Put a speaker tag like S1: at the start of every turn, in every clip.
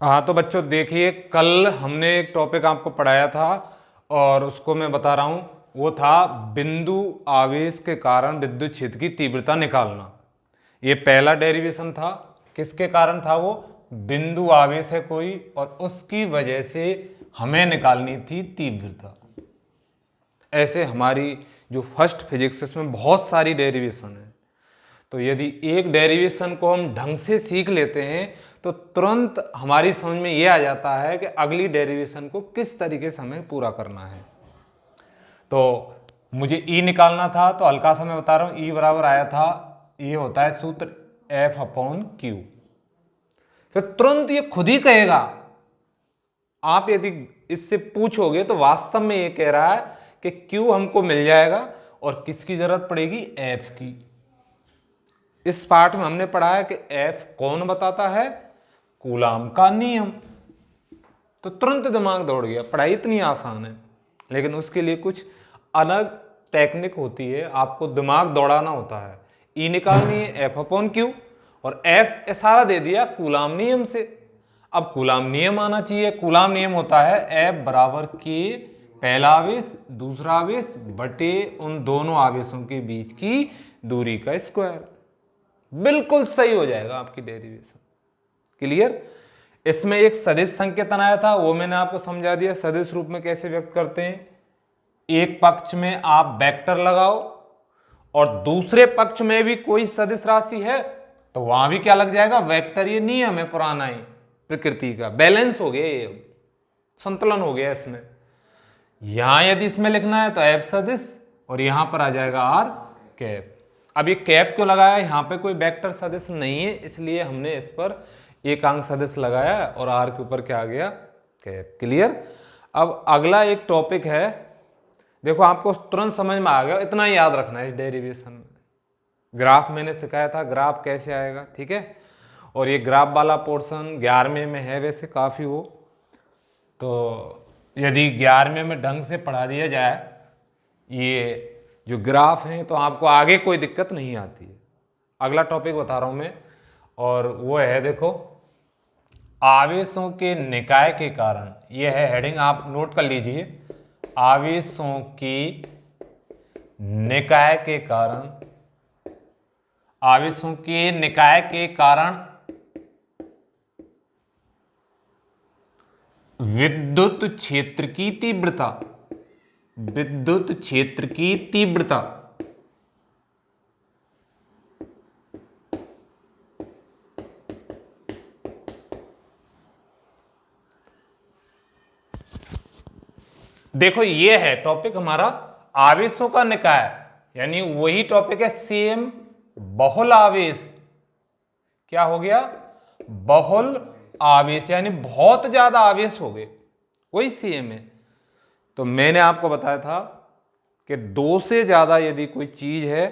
S1: हाँ तो बच्चों देखिए, कल हमने एक टॉपिक आपको पढ़ाया था और उसको मैं बता रहा हूँ। वो था बिंदु आवेश के कारण विद्युत क्षेत्र की तीव्रता निकालना। ये पहला डेरिवेशन था। किसके कारण था वो? बिंदु आवेश है कोई और उसकी वजह से हमें निकालनी थी तीव्रता। ऐसे हमारी जो फर्स्ट फिजिक्स है उसमें बहुत सारी डेरिवेशन है। तो यदि एक डेरिवेशन को हम ढंग से सीख लेते हैं तो तुरंत हमारी समझ में ये आ जाता है कि अगली डेरिवेशन को किस तरीके से हमें पूरा करना है। तो मुझे ई निकालना था, तो हल्का सा मैं बता रहा हूँ, ई बराबर आया था, ये होता है सूत्र एफ अपॉन क्यू। फिर तुरंत ये खुद ही कहेगा। आप यदि इससे पूछोगे तो वास्तव में ये कह रहा है कि क्यू हमको मिल जाएगा और किसकी जरूरत पड़ेगी? एफ की। इस पाठ में हमने पढ़ा है कि एफ कौन बताता है? कूलाम का नियम। तो तुरंत दिमाग दौड़ गया। पढ़ाई इतनी आसान है, लेकिन उसके लिए कुछ अलग टेक्निक होती है, आपको दिमाग दौड़ाना होता है। ई निकालनी है एफ अपॉन क्यू, और एफ इशारा दे दिया कूलाम नियम से। अब कूलाम नियम आना चाहिए। कूलाम नियम होता है एफ बराबर के पहला आवेश दूसरा आवेश बटे उन दोनों आवेशों के बीच की दूरी का स्क्वायर। बिल्कुल सही हो जाएगा आपकी डेरिवेशन। क्लियर? इसमें एक सदिश संकेतन आया था, वो मैंने आपको समझा दिया। सदिश रूप में कैसे व्यक्त करते हैं? एक पक्ष में आप वेक्टर लगाओ और दूसरे पक्ष में भी कोई सदिश राशि है तो वहां भी क्या लग जाएगा? वेक्टर। ये नियम है पुराना ही प्रकृति का। बैलेंस हो गया, ये संतुलन हो गया इसमें। यहां यदि इसमें लिखना है तो एफ सदिश और यहां पर आ जाएगा आर कैप। अब ये कैप क्यों लगाया? यहाँ पे कोई वेक्टर सदिश नहीं है, इसलिए हमने इस पर एक अंक सदिश लगाया और आर के ऊपर क्या आ गया? कैप। क्लियर? अब अगला एक टॉपिक है, देखो आपको तुरंत समझ में आ गया, इतना ही याद रखना है इस डेरिवेशन में। ग्राफ मैंने सिखाया था, ग्राफ कैसे आएगा, ठीक है। और ये ग्राफ वाला पोर्शन 11वें में है वैसे काफ़ी वो, तो यदि 11वें में ढंग से पढ़ा दिया जाए ये जो ग्राफ हैं तो आपको आगे कोई दिक्कत नहीं आती है। अगला टॉपिक बता रहा हूँ मैं, और वो है देखो आवेशों के निकाय के कारण। ये है हेडिंग, आप नोट कर लीजिए। आवेशों की निकाय के कारण, आवेशों के निकाय के कारण विद्युत क्षेत्र की तीव्रता, विद्युत क्षेत्र की तीव्रता देखो ये है टॉपिक हमारा आवेशों का निकाय, यानी वही टॉपिक है सेम। बहुल आवेश क्या हो गया? बहुल आवेश, यानी बहुत ज्यादा आवेश हो गए, वही सेम है। तो मैंने आपको बताया था कि दो से ज्यादा यदि कोई चीज है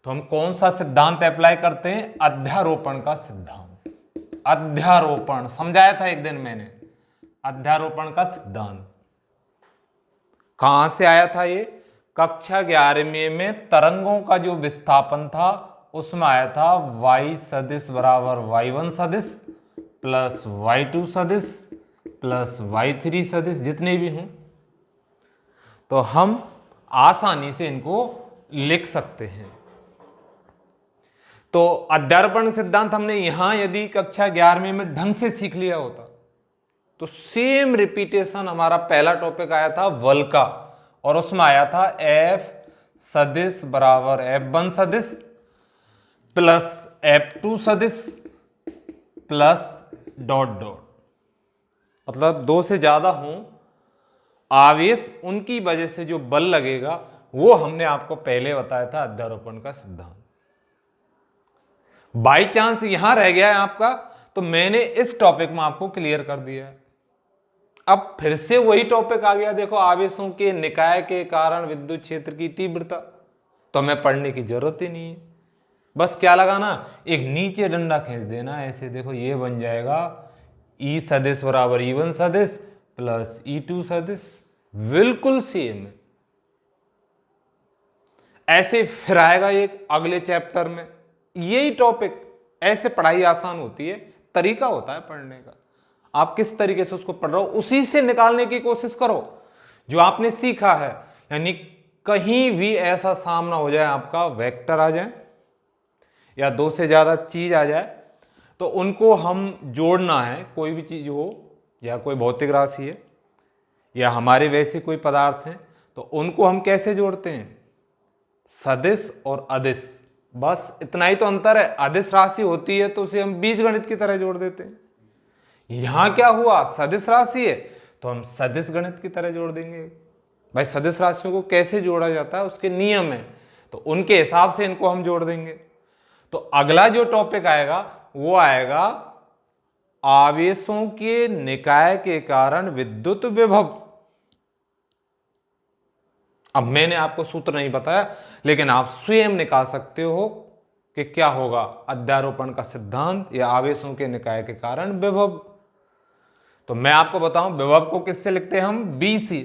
S1: तो हम कौन सा सिद्धांत अप्लाई करते हैं? अध्यारोपण का सिद्धांत। अध्यारोपण समझाया था एक दिन मैंने, अध्यारोपण का सिद्धांत। कहां से आया था ये? कक्षा 11वीं में तरंगों का जो विस्थापन था उसमें आया था y सदिश बराबर y1 सदिश प्लस y2 सदिश प्लस y3 सदिश, जितने भी हों तो हम आसानी से इनको लिख सकते हैं। तो अध्यारोपण सिद्धांत हमने यहां यदि कक्षा 11वीं में ढंग से सीख लिया होता तो सेम रिपीटेशन हमारा पहला टॉपिक आया था बल का, और उसमें आया था F सदिश बराबर F1 सदिश प्लस F2 सदिश प्लस डॉट डॉट। मतलब दो से ज्यादा हों आवेश, उनकी वजह से जो बल लगेगा वो हमने आपको पहले बताया था अध्यारोपण का सिद्धांत। बाई चांस यहां रह गया है आपका तो मैंने इस टॉपिक में आपको क्लियर कर दिया है। अब फिर से वही टॉपिक आ गया, देखो आवेशों के निकाय के कारण विद्युत क्षेत्र की तीव्रता। तो हमें पढ़ने की जरूरत ही नहीं है, बस क्या लगाना? एक नीचे डंडा खींच देना ऐसे। देखो ये बन जाएगा ई सदिश बराबर ई1 सदिश प्लस ई2 सदिश, बिल्कुल सेम है। ऐसे फिर आएगा एक अगले चैप्टर में यही टॉपिक। ऐसे पढ़ाई आसान होती है, तरीका होता है पढ़ने का। आप किस तरीके से उसको पढ़ रहे हो उसी से निकालने की कोशिश करो जो आपने सीखा है। यानी कहीं भी ऐसा सामना हो जाए, आपका वेक्टर आ जाए या दो से ज्यादा चीज आ जाए, तो उनको हम जोड़ना है। कोई भी चीज हो, या कोई भौतिक राशि है, या हमारे वैसे कोई पदार्थ हैं, तो उनको हम कैसे जोड़ते हैं? सदिश और अदिश, बस इतना ही तो अंतर है। अदिश राशि होती है तो उसे हम बीजगणित की तरह जोड़ देते हैं। यहां क्या हुआ, सदिश राशि है तो हम सदिश गणित की तरह जोड़ देंगे। भाई सदिश राशियों को कैसे जोड़ा जाता है, उसके नियम है, तो उनके हिसाब से इनको हम जोड़ देंगे। तो अगला जो टॉपिक आएगा वो आएगा आवेशों के निकाय के कारण विद्युत विभव। अब मैंने आपको सूत्र नहीं बताया, लेकिन आप स्वयं निकाल सकते हो कि क्या होगा अध्यारोपण का सिद्धांत या आवेशों के निकाय के कारण विभव। तो मैं आपको बताऊं विभव को किससे लिखते हैं हम? बी से।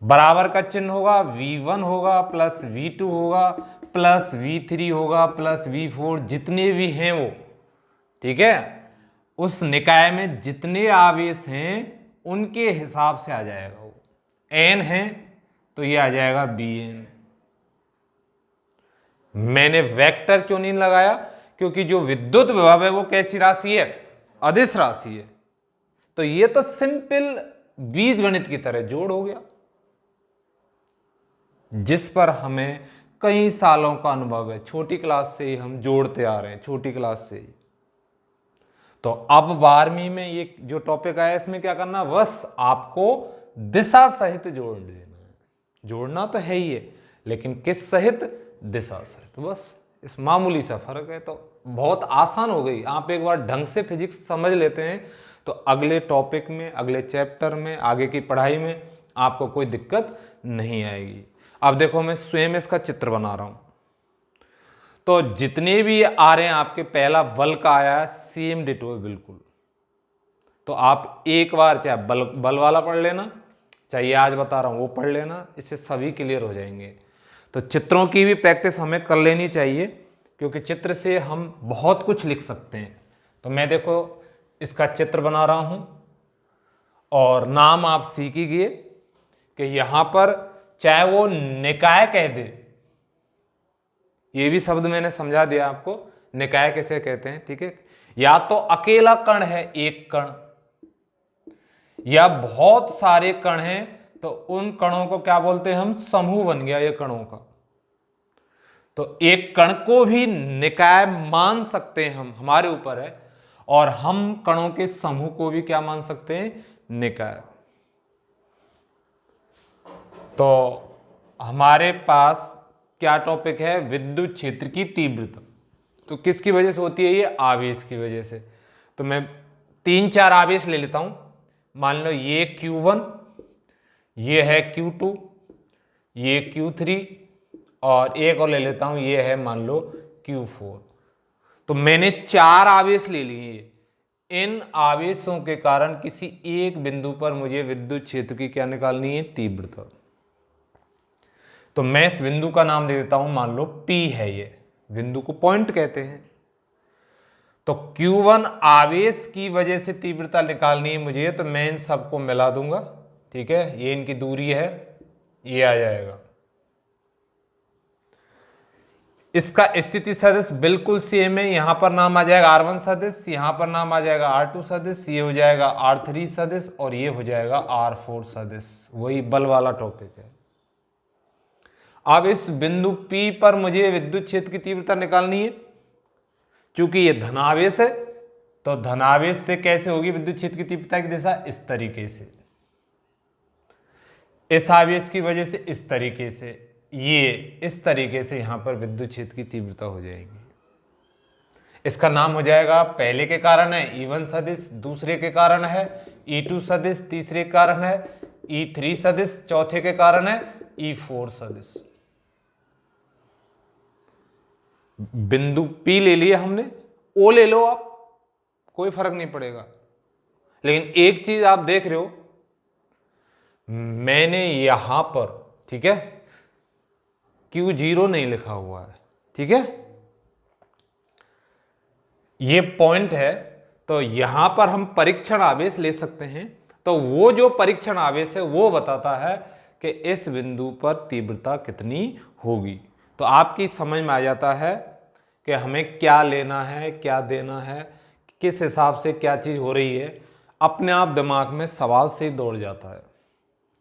S1: बराबर का चिन्ह होगा, V1 होगा प्लस V2 होगा प्लस V3 होगा प्लस V4, जितने भी हैं वो, ठीक है, उस निकाय में जितने आवेश हैं उनके हिसाब से आ जाएगा। वो n है तो ये आ जाएगा Bn। मैंने वेक्टर क्यों नहीं लगाया? क्योंकि जो विद्युत विभव है वो कैसी राशि है? अदिश राशि है। तो ये तो सिंपल बीजगणित की तरह जोड़ हो गया, जिस पर हमें कई सालों का अनुभव है। छोटी क्लास से ही हम जोड़ते आ रहे हैं, छोटी क्लास से ही। तो अब 12वीं में ये जो टॉपिक आया इसमें क्या करना, बस आपको दिशा सहित जोड़ देना है। जोड़ना तो है ही है, लेकिन किस सहित? दिशा सहित। बस इस मामूली सा फर्क है, तो बहुत आसान हो गई। आप एक बार ढंग से फिजिक्स समझ लेते हैं तो अगले टॉपिक में, अगले चैप्टर में, आगे की पढ़ाई में आपको कोई दिक्कत नहीं आएगी। अब देखो मैं स्वयं इसका चित्र बना रहा हूं, तो जितने भी आ रहे हैं आपके, पहला बल का आया है, सेम डिटो है बिल्कुल। तो आप एक बार चाहे बल वाला पढ़ लेना, चाहे आज बता रहा हूं वो पढ़ लेना, इससे सभी क्लियर हो जाएंगे। तो चित्रों की भी प्रैक्टिस हमें कर लेनी चाहिए, क्योंकि चित्र से हम बहुत कुछ लिख सकते हैं। तो मैं देखो इसका चित्र बना रहा हूं, और नाम आप सीख ही गए कि यहां पर चाहे वो निकाय कह दे, ये भी शब्द मैंने समझा दिया आपको, निकाय कैसे कहते हैं, ठीक है। या तो अकेला कण है, एक कण, या बहुत सारे कण हैं, तो उन कणों को क्या बोलते हैं हम? समूह बन गया ये कणों का। तो एक कण को भी निकाय मान सकते हैं हम, हमारे ऊपर है। और हम कणों के समूह को भी क्या मान सकते हैं? निकाय। तो हमारे पास क्या टॉपिक है? विद्युत क्षेत्र की तीव्रता। तो किसकी वजह से होती है ये? आवेश की वजह से। तो मैं 3-4 आवेश ले लेता हूं। मान लो ये Q1, ये है Q2, ये Q3, और एक और ले लेता हूं, ये है मान लो Q4। तो मैंने 4 आवेश ले लिए। इन आवेशों के कारण किसी एक बिंदु पर मुझे विद्युत क्षेत्र की क्या निकालनी है? तीव्रता। तो मैं इस बिंदु का नाम दे देता हूं, मान लो P है, ये बिंदु को पॉइंट कहते हैं। तो Q1 आवेश की वजह से तीव्रता निकालनी है मुझे, तो मैं इन सबको मिला दूंगा, ठीक है। ये इनकी दूरी है, ये आ जाएगा। इसका स्थिति सदिश बिल्कुल सेम है। यहां पर नाम आ जाएगा R1 सदिश, यहां पर नाम आ जाएगा R2 सदिश, ये हो जाएगा R3 सदिश, और ये हो जाएगा R4 सदिश। वही बल वाला टॉपिक है। अब इस बिंदु P पर मुझे विद्युत क्षेत्र की तीव्रता निकालनी है। चूंकि ये धनावेश है, तो धनावेश से कैसे होगी विद्युत क्षेत्र की तीव्रता की दिशा? इस तरीके से। इस आवेश की वजह से इस तरीके से, ये इस तरीके से यहां पर विद्युत क्षेत्र की तीव्रता हो जाएगी। इसका नाम हो जाएगा, पहले के कारण है E1 सदिश, दूसरे के कारण है E2 सदिश, तीसरे के कारण है E3 सदिश, चौथे के कारण है E4 सदिश। बिंदु P ले लिया हमने, O ले लो आप, कोई फर्क नहीं पड़ेगा। लेकिन एक चीज आप देख रहे हो, मैंने यहां पर, ठीक है, Q0 नहीं लिखा हुआ है, ठीक है। ये पॉइंट है, तो यहाँ पर हम परीक्षण आवेश ले सकते हैं। तो वो जो परीक्षण आवेश है वो बताता है कि इस बिंदु पर तीव्रता कितनी होगी। तो आपकी समझ में आ जाता है कि हमें क्या लेना है, क्या देना है, किस हिसाब से क्या चीज़ हो रही है। अपने आप दिमाग में सवाल से ही दौड़ जाता है।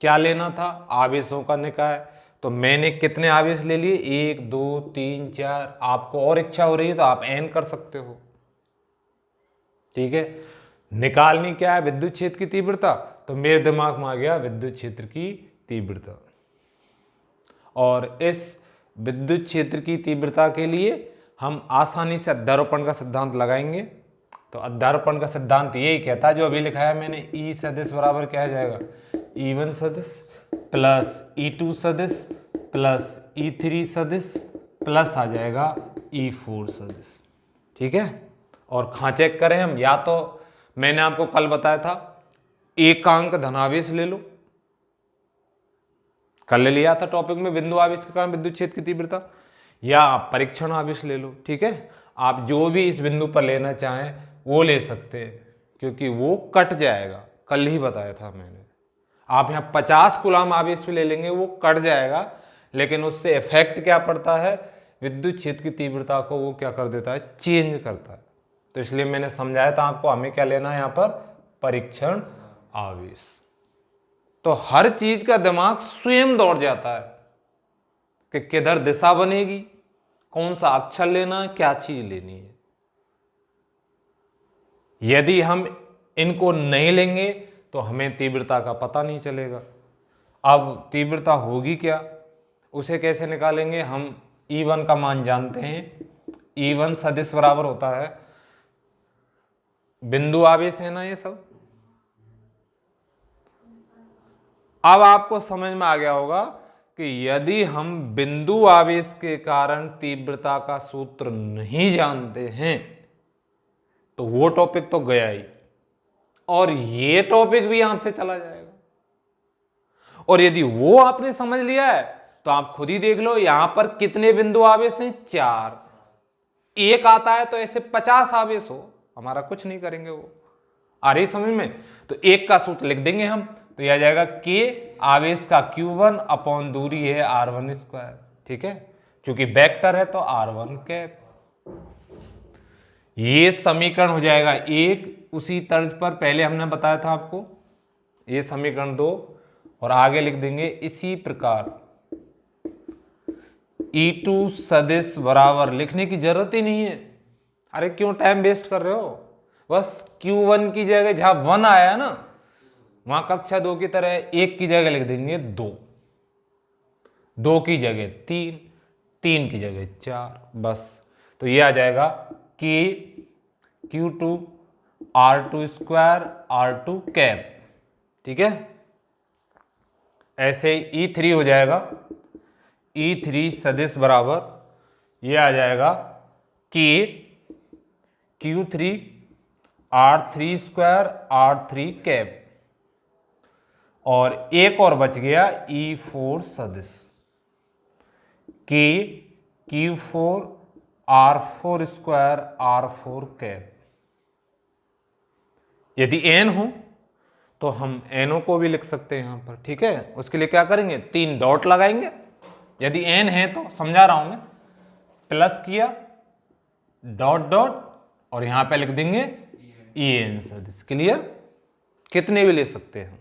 S1: क्या लेना था? आवेशों का निकाय। तो मैंने कितने आवेश ले लिए? 1 2 3 4। आपको और इच्छा हो रही है तो आप n कर सकते हो। ठीक है। निकालनी क्या है? विद्युत क्षेत्र की तीव्रता। तो मेरे दिमाग में आ गया विद्युत क्षेत्र की तीव्रता। और इस विद्युत क्षेत्र की तीव्रता के लिए हम आसानी से अध्यारोपण का सिद्धांत लगाएंगे। तो अध्यारोपण का सिद्धांत यही कहता है जो अभी लिखा है मैंने, E सदिश बराबर क्या आ जाएगा? E1 सदिश प्लस E2 सदिश प्लस E3 सदिश प्लस आ जाएगा E4 सदिश। ठीक है। और कहाँ चेक करें हम? या तो मैंने आपको कल बताया था एकांक धनावेश ले लो, कल ले लिया था टॉपिक में, बिंदु आवेश के कारण विद्युत क्षेत्र की तीव्रता, या आप परीक्षण आवेश ले लो। ठीक है। आप जो भी इस बिंदु पर लेना चाहें वो ले सकते हैं, क्योंकि वो कट जाएगा, कल ही बताया था मैंने। आप यहाँ 50 कूलाम आवेश भी ले लेंगे वो कट जाएगा, लेकिन उससे इफेक्ट क्या पड़ता है? विद्युत क्षेत्र की तीव्रता को वो क्या कर देता है? चेंज करता है। तो इसलिए मैंने समझाया था आपको हमें क्या लेना है यहाँ पर? परीक्षण आवेश। तो हर चीज का दिमाग स्वयं दौड़ जाता है कि किधर दिशा बनेगी, कौन सा अक्षर लेना है, क्या चीज लेनी है। यदि हम इनको नहीं लेंगे तो हमें तीव्रता का पता नहीं चलेगा। अब तीव्रता होगी क्या, उसे कैसे निकालेंगे? हम E1 का मान जानते हैं। E1 सदिश बराबर होता है, बिंदु आवेश है ना ये सब। अब आपको समझ में आ गया होगा कि यदि हम बिंदु आवेश के कारण तीव्रता का सूत्र नहीं जानते हैं तो वो टॉपिक तो गया ही, और ये टॉपिक भी यहां से चला जाएगा। और यदि वो आपने समझ लिया है तो आप खुद ही देख लो यहां पर कितने बिंदु आवेश हैं? 4। एक आता है तो ऐसे 50 आवेश हो, हमारा कुछ नहीं करेंगे वो। आ रही समझ में? तो एक का सूत्र लिख देंगे हम, तो यह आ जाएगा K आवेश का Q1 अपॉन दूरी है R1 स्क्वायर। ठीक है। क्योंकि वेक्टर है तो R1 कैप। ये समीकरण हो जाएगा 1। उसी तर्ज पर पहले हमने बताया था आपको, ये समीकरण 2, और आगे लिख देंगे इसी प्रकार E2 सदिश बराबर, लिखने की जरूरत ही नहीं है। अरे क्यों टाइम वेस्ट कर रहे हो? बस Q1 की जगह जहां 1 आया ना, वहां कक्षा 2 की तरह 1 की जगह लिख देंगे 2, 2 की जगह 3, 3 की जगह 4, बस। तो ये आ जाएगा कि Q2 R2 square R2 cap. ठीक है। ऐसे ही E3 हो जाएगा, E3 सदिश बराबर ये आ जाएगा कि Q3 R3 square R3 cap, और एक और बच गया E4 सदिश कि Q4 R4 square R4 cap. यदि n हो तो हम nओ को भी लिख सकते हैं यहां पर। ठीक है। उसके लिए क्या करेंगे? 3 डॉट लगाएंगे। यदि n है तो समझा रहा हूं मैं, प्लस किया डॉट डॉट और यहां पे लिख देंगे En सदिश। क्लियर? कितने भी ले सकते हैं।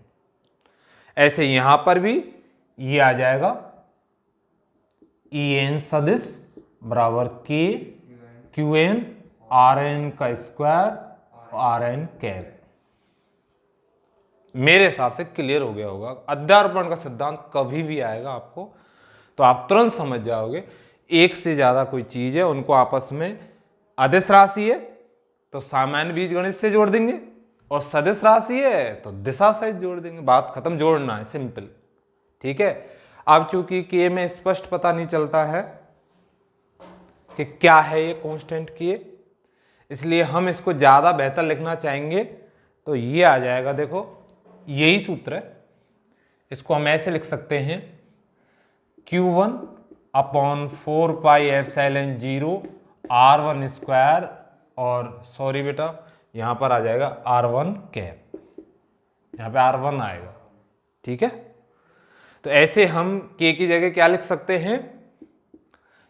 S1: ऐसे यहां पर भी ये आ जाएगा En सदिश बराबर K Qn Rn का स्क्वायर Rn कैप। मेरे हिसाब से क्लियर हो गया होगा। अध्यारोपण का सिद्धांत कभी भी आएगा आपको तो आप तुरंत समझ जाओगे। एक से ज्यादा कोई चीज है, उनको आपस में, अदिश राशि है तो सामान्य बीजगणित से जोड़ देंगे, और सदिश राशि है तो दिशा सहित जोड़ देंगे। बात खत्म, जोड़ना है, सिंपल। ठीक है। अब चूंकि K में स्पष्ट पता नहीं चलता है कि क्या है ये कांस्टेंट K, इसलिए हम इसको ज्यादा बेहतर लिखना चाहेंगे तो ये आ जाएगा, देखो यही सूत्र है। इसको हम ऐसे लिख सकते हैं Q1 upon 4 pi epsilon 0 R1 square, और सॉरी बेटा यहाँ पर आ जाएगा R1 कैप, यहाँ पे R1 आएगा। ठीक है, तो ऐसे हम K की जगह क्या लिख सकते हैं,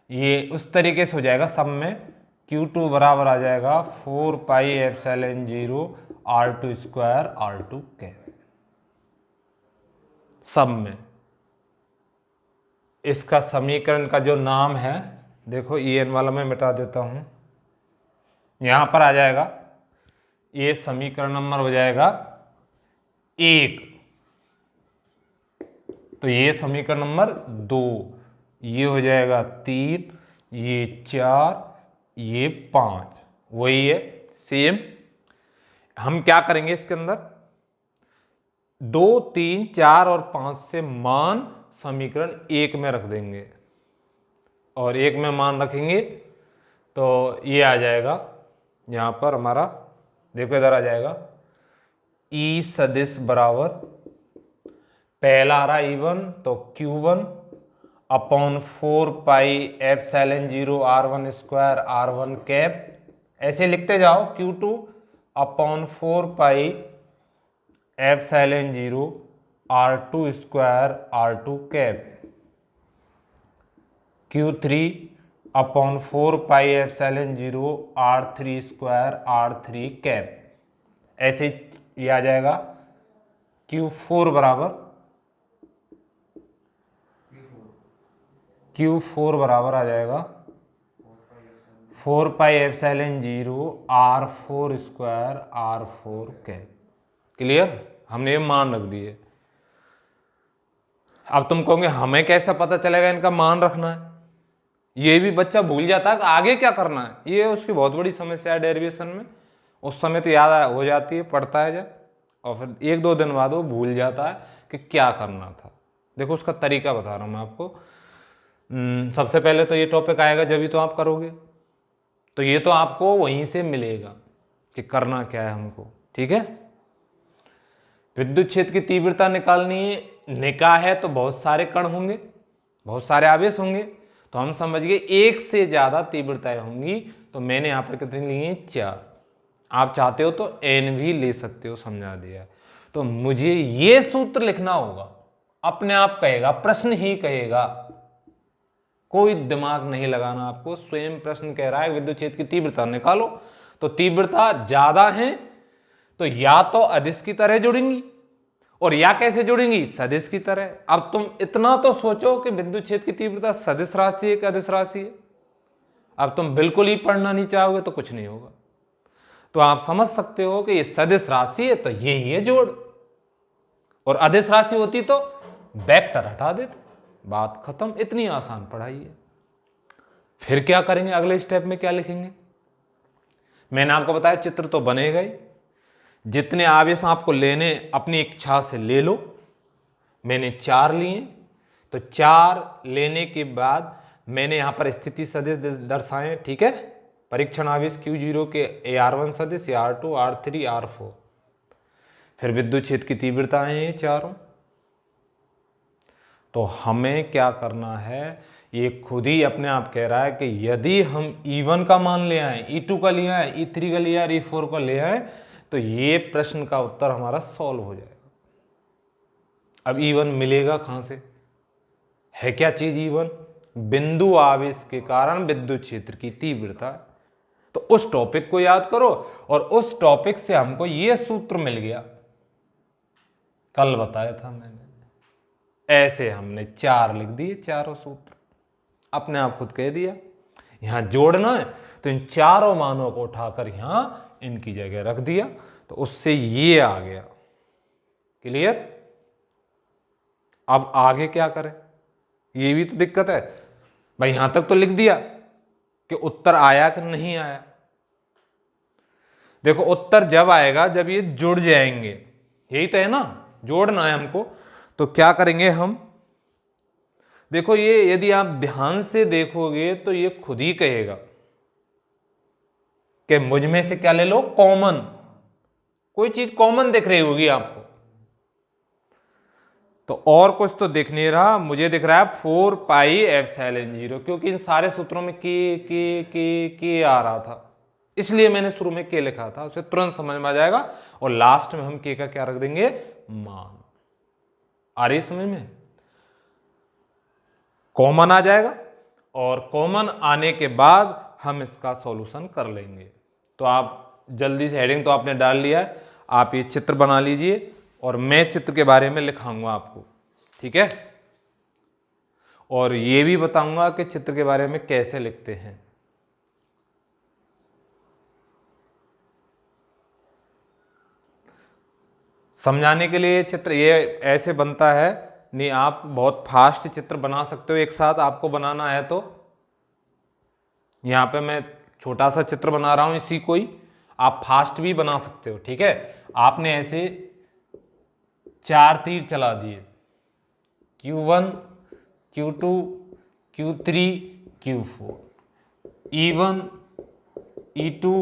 S1: ये उस तरीके से हो जाएगा। सब में Q2 बराबर आ जाएगा 4 pi epsilon 0 R2 square R2 cap. सब में इसका समीकरण का जो नाम है, देखो EN वाला मैं मिटा देता हूं, यहां पर आ जाएगा, ये समीकरण नंबर हो जाएगा 1, तो ये समीकरण नंबर 2, ये हो जाएगा 3, ये 4, ये 5, वही है सेम। हम क्या करेंगे इसके अंदर 2, 3, 4 और 5 से मान समीकरण 1 में रख देंगे, और 1 में मान रखेंगे तो ये आ जाएगा यहाँ पर हमारा, देखो इधर आ जाएगा E सदिश बराबर, पहला आ रहा E1 तो Q1 upon 4 pi epsilon 0 R1 square R1 cap, ऐसे लिखते जाओ Q2 upon 4 pi epsilon 0 R2 square R2 cap, Q3 upon 4 pi epsilon 0 R3 square R3 cap, ऐसे ये आ जाएगा। Q4 बराबर, Q4 बराबर आ जाएगा 4 pi epsilon 0 R4 square R4 cap. Clear, हमने ये मान रख दिए। अब तुम कहोगे हमें कैसे पता चलेगा इनका मान रखना है, ये भी बच्चा भूल जाता है कि आगे क्या करना है, ये उसकी बहुत बड़ी समस्या है डेरिवेशन में। उस समय तो याद हो जाती है, पढ़ता है जब, और फिर 1-2 दिन बाद वो भूल जाता है कि क्या करना था। देखो उसका तरीका बता रहा हूँ मैं आपको। सबसे पहले तो ये टॉपिक आएगा जब ही तो आप करोगे, तो ये तो आपको वहीं से मिलेगा कि करना क्या है हमको। ठीक है, विद्युत क्षेत्र की तीव्रता निकालनी है तो बहुत सारे कण होंगे, बहुत सारे आवेश होंगे, तो हम समझ गए एक से ज्यादा तीव्रताएं होंगी, तो मैंने यहां पर कितनी ली है 4। आप चाहते हो तो N भी ले सकते हो, समझा दिया। तो मुझे ये सूत्र लिखना होगा, अपने आप कहेगा, प्रश्न ही कहेगा, कोई दिमाग नहीं लगाना आपको, स्वयं प्रश्न कह रहा है विद्युत क्षेत्र की तीव्रता निकालो। तो तीव्रता ज्यादा है तो या तो अदिश की तरह जुड़ेंगी, और या कैसे जुड़ेंगी, सदिश की तरह। अब तुम इतना तो सोचो कि विद्युत क्षेत्र की तीव्रता सदिश राशि है कि अदिश राशि है। अब तुम बिल्कुल ही पढ़ना नहीं चाहोगे तो कुछ नहीं होगा। तो आप समझ सकते हो कि ये सदिश राशि है तो यही है जोड़, और अदिश राशि होती तो वेक्टर हटा देते, बात खत्म। इतनी आसान पढ़ाई है। फिर क्या करेंगे, अगले स्टेप में क्या लिखेंगे, मैंने आपको बताया चित्र तो बनेगा ही। जितने आवेश आपको लेने अपनी इच्छा से ले लो, मैंने 4 लिए, तो 4 लेने के बाद मैंने यहां पर स्थिति सदिश दर्शाए। ठीक है, परीक्षण आवेश Q0 के AR1 सदिश, R2, R3, R4, फिर विद्युत क्षेत्र की तीव्रताएं ये चारों। तो हमें क्या करना है, ये खुद ही अपने आप कह रहा है कि यदि हम E1 का मान ले आए, E2 का ले आए, E3 का ले आए, E4 का ले आए, तो ये प्रश्न का उत्तर हमारा सॉल्व हो जाएगा। अब E1 मिलेगा कहां से, है क्या चीज E1, बिंदु आवेश के कारण विद्युत क्षेत्र की तीव्रता। तो उस टॉपिक को याद करो, और उस टॉपिक से हमको ये सूत्र मिल गया, कल बताया था मैंने। ऐसे हमने 4 लिख दिए, चारों सूत्र अपने आप खुद कह दिया। यहां जोड़ना है तो इन चारों मानों को उठाकर यहां इनकी जगह रख दिया, तो उससे ये आ गया। क्लियर, अब आगे क्या करें, ये भी तो दिक्कत है भाई। यहां तक तो लिख दिया कि उत्तर आया कि नहीं आया। देखो उत्तर जब आएगा जब ये जुड़ जाएंगे, यही तो है ना, जोड़ना है हमको। तो क्या करेंगे हम, देखो ये यदि आप ध्यान से देखोगे तो ये खुद ही कहेगा कि मुझ में से क्या ले लो, कॉमन, कोई चीज कॉमन दिख रही होगी आपको। तो और कुछ तो दिख नहीं रहा, मुझे दिख रहा है 4 पाई एप्सिलॉन 0, क्योंकि इन सारे सूत्रों में के आ रहा था। इसलिए मैंने शुरू में के लिखा था, उसे तुरंत समझ में आ जाएगा। और लास्ट में हम के का क्या रख देंगे, मान। आ रही समझ में? कॉमन आ जाएगा और कॉमन आने के बाद हम इसका सॉल्यूशन कर लेंगे। तो आप जल्दी से, हेडिंग तो आपने डाल लिया है, आप ये चित्र बना लीजिए और मैं चित्र के बारे में लिखाऊंगा आपको, ठीक है? और ये भी बताऊंगा कि चित्र के बारे में कैसे लिखते हैं। समझाने के लिए चित्र ये ऐसे बनता है, नहीं आप बहुत फास्ट चित्र बना सकते हो एक साथ, आपको बनाना है तो। यहां पे मैं छोटा सा चित्र बना रहा हूं इसी को ही, आप फास्ट भी बना सकते हो, ठीक है? आपने ऐसे 4 तीर चला दिए, Q1 Q2 Q3 Q4, E1 E2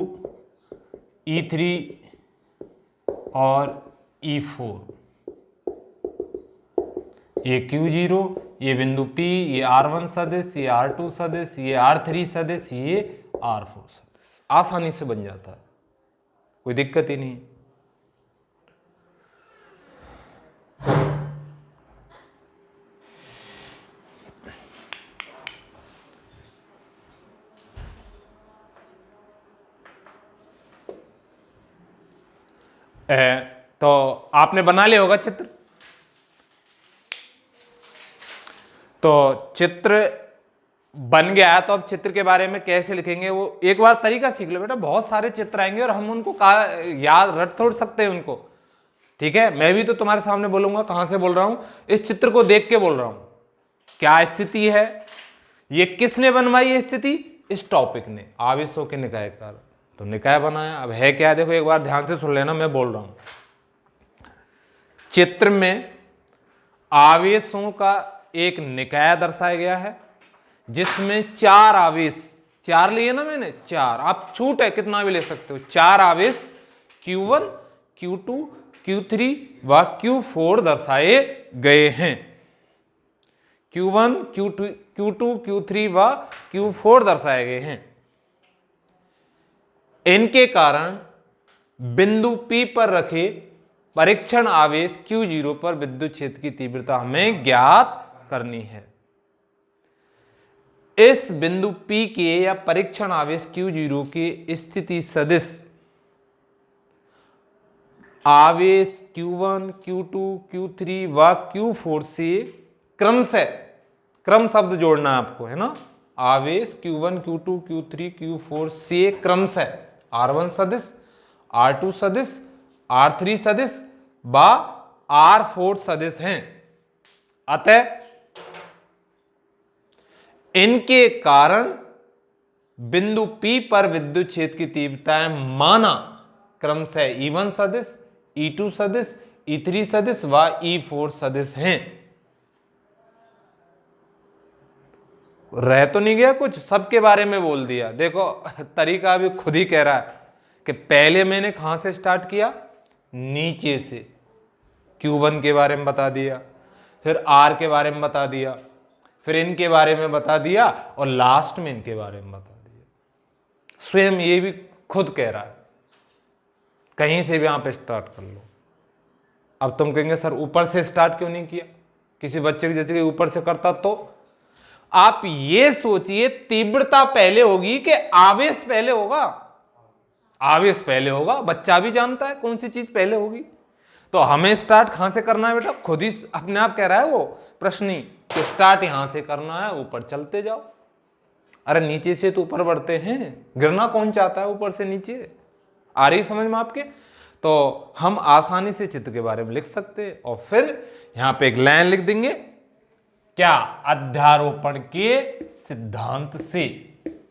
S1: E3 और E4। ये Q0, ये बिंदु P, ये R1 सदिश, ये R2 सदिश, ये R3 सदिश, ये R4 सदिश। आसानी से बन जाता है, कोई दिक्कत ही नहीं। तो आपने बना लिया होगा चित्र। तो चित्र बन गया, तो अब चित्र के बारे में कैसे लिखेंगे वो एक बार तरीका सीख लो बेटा। बहुत सारे चित्र आएंगे और हम उनको याद रट थोड़ सकते हैं उनको, ठीक है? मैं भी तो तुम्हारे सामने बोलूंगा, कहां से बोल रहा हूं, इस चित्र को देख के बोल रहा हूं। क्या स्थिति है, ये किसने बनवाई है स्थिति? इस टॉपिक ने, आवेशों के निकाय कारण। तो निकाय बनाया, अब है क्या, देखो एक बार ध्यान से सुन लेना, मैं बोल रहा हूं। चित्र में आवेशों का एक निकाय दर्शाया गया है जिसमें 4 आवेश, 4 लिए ना मैंने, 4, आप छूट है कितना भी ले सकते हो, 4 आवेश Q1 Q2 Q3 व Q4 दर्शाए गए हैं। Q1 Q2 Q3 व Q4 दर्शाए गए हैं। इनके कारण बिंदु P पर रखे परीक्षण आवेश Q0 पर विद्युत क्षेत्र की तीव्रता हमें ज्ञात करनी है। इस बिंदु P के या परीक्षण आवेश Q0 की स्थिति सदिश आवेश Q1 Q2 Q3 व Q4 से क्रमशः, क्रम शब्द जोड़ना है आपको, है ना? आवेश Q1 Q2 Q3 Q4 से क्रमशः R1 सदिश, R2 सदिश, R3 सदिश व R4 सदिश हैं। अतः इनके कारण बिंदु P पर विद्युत क्षेत्र की तीव्रताएं माना क्रमशः E1 सदिश, E2 सदिश, E3 सदिश व E4 सदिश हैं। रह तो नहीं गया कुछ, सबके बारे में बोल दिया। देखो तरीका अभी खुद ही कह रहा है कि पहले मैंने कहां से स्टार्ट किया, नीचे से। Q1 के बारे में बता दिया, फिर R के बारे में बता दिया, फिर इनके बारे में बता दिया और लास्ट में इनके बारे में बता दिया। स्वयं ये भी खुद कह रहा है, कहीं से भी आप स्टार्ट कर लो। अब तुम कहेंगे सर ऊपर से स्टार्ट क्यों नहीं किया, किसी बच्चे के जैसे कि ऊपर से करता, तो आप ये सोचिए तीव्रता पहले होगी कि आवेश पहले होगा? आवेश पहले होगा, बच्चा भी जानता है कौन सी चीज पहले होगी। तो हमें स्टार्ट कहां से करना है बेटा, खुद ही अपने आप कह रहा है वो प्रश्नी कि स्टार्ट यहां से करना है, ऊपर चलते जाओ। अरे नीचे से तो ऊपर बढ़ते हैं, गिरना कौन चाहता है ऊपर से नीचे? आ रही समझ में आपके? तो हम आसानी से चित्र के बारे में लिख सकते हैं और फिर यहां पे एक लाइन लिख देंगे, क्या? अध्यारोपण के सिद्धांत से।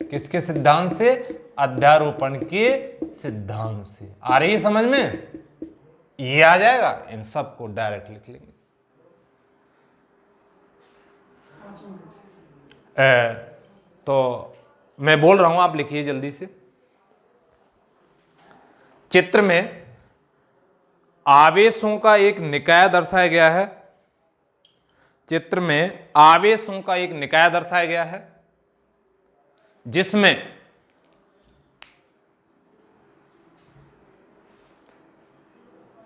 S1: किसके सिद्धांत से? अध्यारोपण के सिद्धांत से। आ रही है समझ में? ये आ जाएगा, इन सबको डायरेक्ट लिख लेंगे। तो मैं बोल रहा हूं, आप लिखिए जल्दी से। चित्र में आवेशों का एक निकाय दर्शाया गया है, चित्र में आवेशों का एक निकाय दर्शाया गया है जिसमें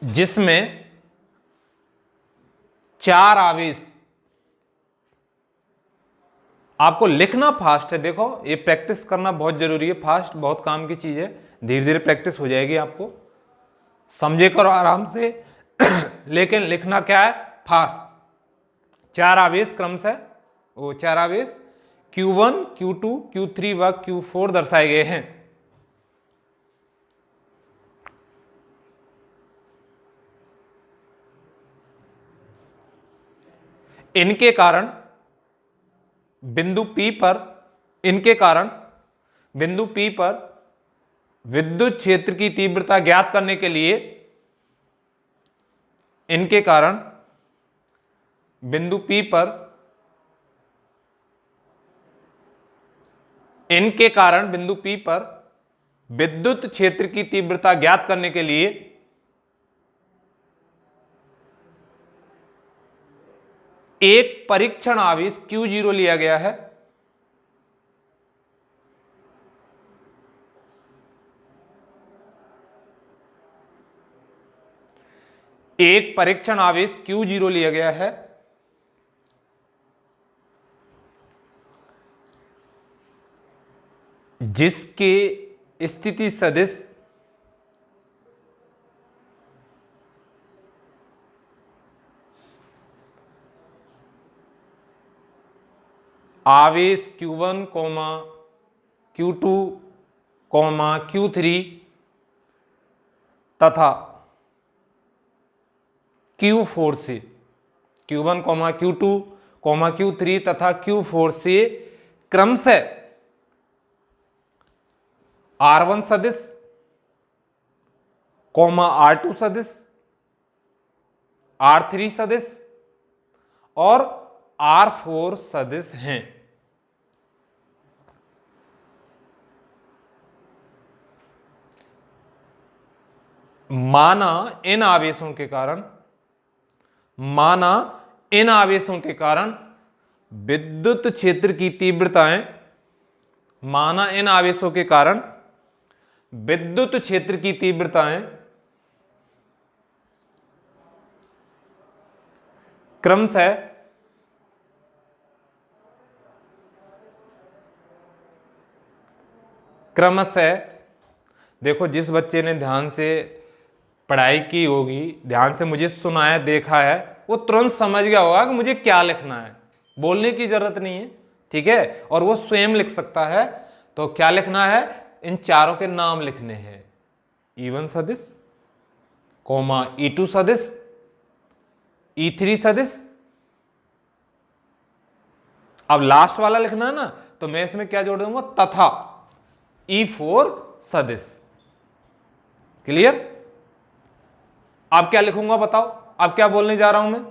S1: जिसमें चार आवेश, आपको लिखना फास्ट है, देखो ये प्रैक्टिस करना बहुत जरूरी है, फास्ट बहुत काम की चीज है, धीरे धीरे प्रैक्टिस हो जाएगी, आपको समझे करो आराम से लेकिन लिखना क्या है, फास्ट। चार आवेश क्रमशः, वो चार आवेश Q1, Q2, Q3 व Q4 दर्शाए गए हैं। इनके कारण बिंदु P पर, इनके कारण बिंदु P पर विद्युत क्षेत्र की तीव्रता ज्ञात करने के लिए, इनके कारण बिंदु P पर, इनके कारण बिंदु P पर विद्युत क्षेत्र की तीव्रता ज्ञात करने के लिए एक परीक्षण आवेश Q0 लिया गया है। एक परीक्षण आवेश Q0 लिया गया है, जिसके स्थिति सदिश आवेश Q1, Q2, Q3 तथा Q4 से, Q1, Q2, Q3 तथा Q4 से क्रमशः R1 सदिश, R2 सदिश, R3 सदिश और R4 सदिश हैं। माना इन आवेशों के कारण, माना इन आवेशों के कारण विद्युत क्षेत्र की तीव्रताएं, माना इन आवेशों के कारण विद्युत क्षेत्र की तीव्रताएं क्रमशः देखो, जिस बच्चे ने ध्यान से पढ़ाई की होगी, ध्यान से मुझे सुना है, देखा है, वो तुरंत समझ गया होगा कि मुझे क्या लिखना है, बोलने की जरूरत नहीं है, ठीक है, और वो स्वयं लिख सकता है। तो क्या लिखना है, इन चारों के नाम लिखने हैं, E1 सदिश, E2 सदिश, E3 सदिश। अब लास्ट वाला लिखना है ना, तो मैं इसमें क्या जोड़ दूंगा, तथा E4 सदिश। क्लियर? अब क्या लिखूंगा बताओ, अब क्या बोलने जा रहा हूं मैं।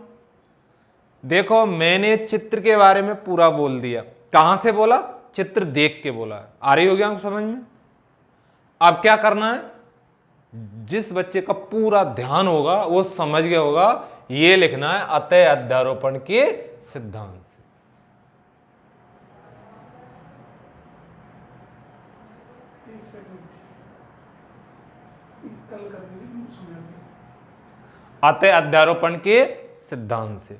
S1: देखो, मैंने चित्र के बारे में पूरा बोल दिया, कहां से बोला, चित्र देख के बोला, आ रही होगी आपको समझ में। अब क्या करना है, जिस बच्चे का पूरा ध्यान होगा वो समझ गया होगा, ये लिखना है अतः अध्यारोपण के सिद्धांत से। अतः अध्यारोपण के सिद्धांत से।